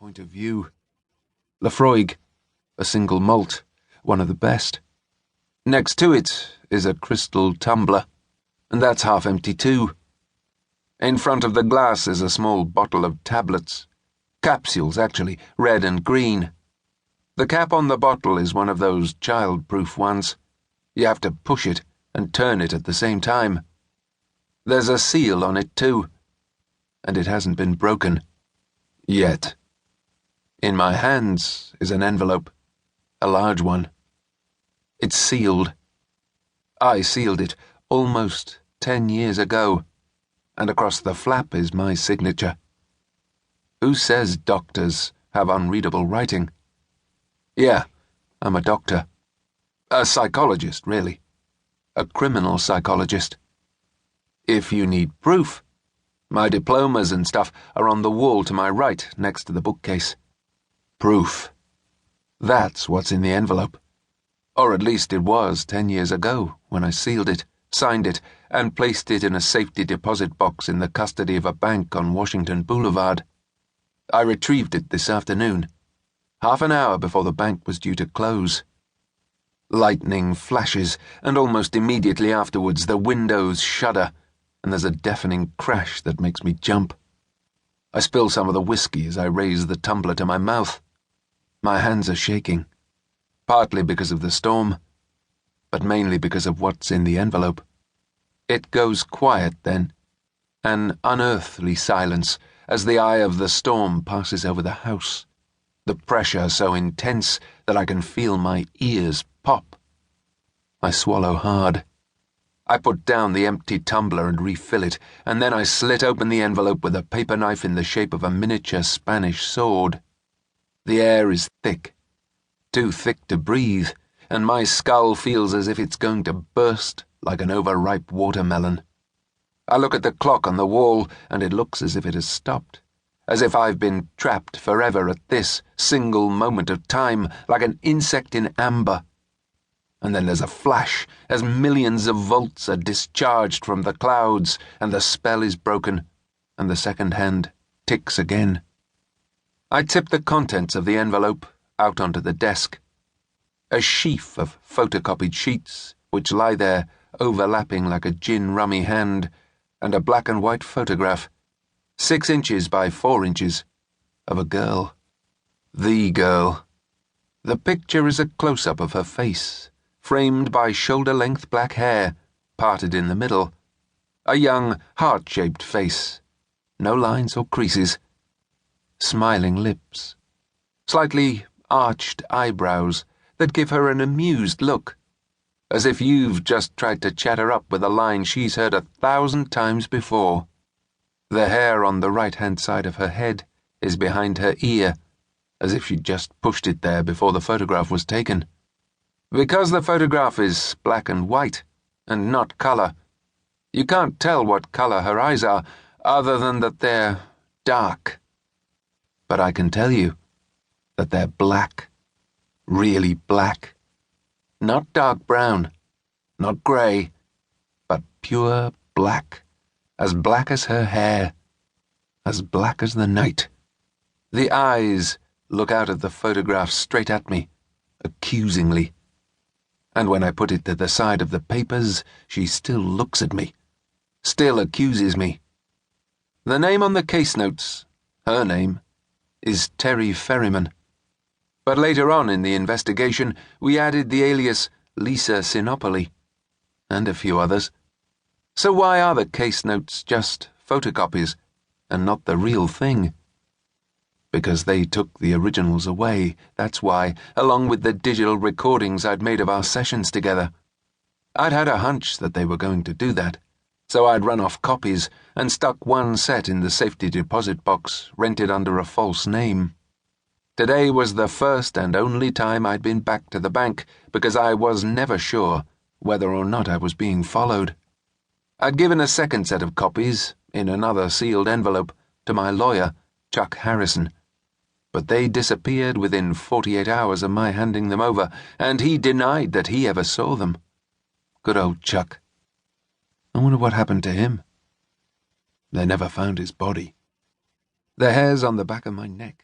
point of view. Lafroig, a single malt, one of the best. Next to it is a crystal tumbler, and that's half empty too. In front of the glass is a small bottle of tablets. Capsules, actually, red and green. The cap on the bottle is one of those child-proof ones. You have to push it and turn it at the same time. There's a seal on it too, and it hasn't been broken. Yet. In my hands is an envelope, a large one. It's sealed. I sealed it almost 10 years ago, and across the flap is my signature. Who says doctors have unreadable writing? Yeah, I'm a doctor. A psychologist, really. A criminal psychologist. If you need proof, my diplomas and stuff are on the wall to my right next to the bookcase. Proof. That's what's in the envelope. Or at least it was 10 years ago when I sealed it, signed it, and placed it in a safety deposit box in the custody of a bank on Washington Boulevard. I retrieved it this afternoon, half an hour before the bank was due to close. Lightning flashes, and almost immediately afterwards the windows shudder, and there's a deafening crash that makes me jump. I spill some of the whiskey as I raise the tumbler to my mouth. My hands are shaking, partly because of the storm, but mainly because of what's in the envelope. It goes quiet then, an unearthly silence as the eye of the storm passes over the house, the pressure so intense that I can feel my ears pop. I swallow hard. I put down the empty tumbler and refill it, and then I slit open the envelope with a paper knife in the shape of a miniature Spanish sword. The air is thick, too thick to breathe, and my skull feels as if it's going to burst like an overripe watermelon. I look at the clock on the wall, and it looks as if it has stopped, as if I've been trapped forever at this single moment of time, like an insect in amber. And then there's a flash as millions of volts are discharged from the clouds, and the spell is broken, and the second hand ticks again. I tip the contents of the envelope out onto the desk. A sheaf of photocopied sheets, which lie there overlapping like a gin-rummy hand, and a black and white photograph, 6 inches by 4 inches, of a girl. The girl. The picture is a close-up of her face, framed by shoulder-length black hair, parted in the middle. A young, heart-shaped face. No lines or creases. Smiling lips. Slightly arched eyebrows that give her an amused look, as if you've just tried to chat her up with a line she's heard 1,000 times before. The hair on the right-hand side of her head is behind her ear, as if she'd just pushed it there before the photograph was taken. Because the photograph is black and white, and not colour, you can't tell what colour her eyes are, other than that they're dark. But I can tell you that they're black, really black. Not dark brown, not grey, but pure black as her hair, as black as the night. The eyes look out of the photograph straight at me, accusingly. And when I put it to the side of the papers, she still looks at me, still accuses me. The name on the case notes, her name, is Terry Ferriman. But later on in the investigation, we added the alias Lisa Sinopoli, and a few others. So why are the case notes just photocopies, and not the real thing? Because they took the originals away, that's why, along with the digital recordings I'd made of our sessions together. I'd had a hunch that they were going to do that, so I'd run off copies and stuck one set in the safety deposit box rented under a false name. Today was the first and only time I'd been back to the bank because I was never sure whether or not I was being followed. I'd given a second set of copies, in another sealed envelope, to my lawyer, Chuck Harrison. But they disappeared within 48 hours of my handing them over, and he denied that he ever saw them. Good old Chuck. I wonder what happened to him. They never found his body. The hairs on the back of my neck